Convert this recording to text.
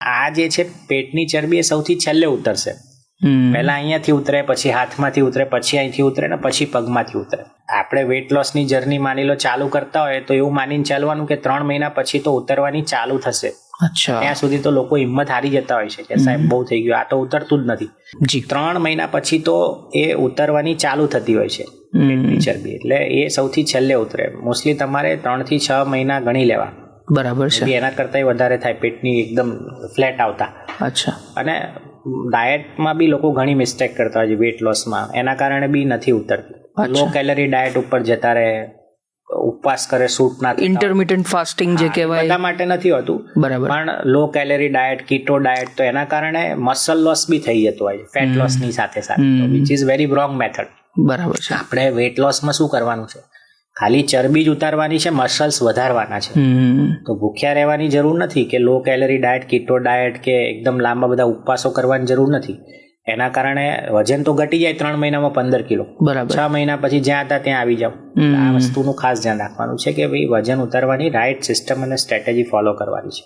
આ જે છે પેટની ચરબી એ સૌથી છેલ્લે ઉતરશે. પહેલા અહીંયાથી ઉતરે, પછી હાથમાંથી ઉતરે, પછી અહીંથી ઉતરે ને પછી પગમાંથી ઉતરે. આપણે વેટ લોસની જર્ની માની લો ચાલુ કરતા હોય તો એવું માનીને ચાલવાનું કે 3 મહિના પછી તો ઉતરવાની ચાલુ થશે. ત્યાં સુધી તો લોકો હિંમત હારી જતા હોય છે કે સાહેબ બહુ થઈ ગયું, આ તો ઉતરતું જ નથી. 3 મહિના પછી તો એ ઉતરવાની ચાલુ થતી હોય છે પેટની ચરબી, એટલે એ સૌથી છેલ્લે ઉતરે. મોસ્ટલી તમારે 3 થી 6 મહિના ગણી લેવા. બરાબર છે. એના કરતા વધારે થાય પેટની એકદમ ફ્લેટ આવતા. અચ્છા. અને ડાયટમાં બી લોકો ઘણી મિસ્ટેક કરતા હોય છે વેટ લોસમાં, એના કારણે બી નથી ઉતરતી. લો કેલરી ડાયટ ઉપર જતા રહે, ઉપવાસ કરે, સૂટ ના થાય. ઇન્ટરમિટન્ટ ફાસ્ટિંગ જે કહેવાય બધા માટે નથી હોતું. બરાબર. પણ લો કેલરી ડાયટ, કીટો ડાયટ, તો એના કારણે મસલ લોસ બી થઈ જતો હોય છે ફેટ લોસની સાથે સાથે, which is very wrong method. બરાબર છે. આપણે વેટ લોસમાં શું કરવાનું છે? ખાલી ચરબી જ ઉતારવાની છે, મસલ્સ વધારવાના છે. તો ભૂખ્યા રહેવાની જરૂર નથી કે લો કેલરી ડાયટ, કીટો ડાયટ કે એકદમ લાંબા બધા ઉપવાસો કરવાની જરૂર નથી. એના કારણે વજન તો ઘટી જાય 3 મહિનામાં 15 કિલો. બરાબર. 6 મહિના પછી જ્યાં હતા ત્યાં આવી જાવ. આ વસ્તુનું ખાસ ધ્યાન રાખવાનું છે કે ભાઈ વજન ઉતારવાની રાઈટ સિસ્ટમ અને સ્ટ્રેટેજી ફોલો કરવાની છે.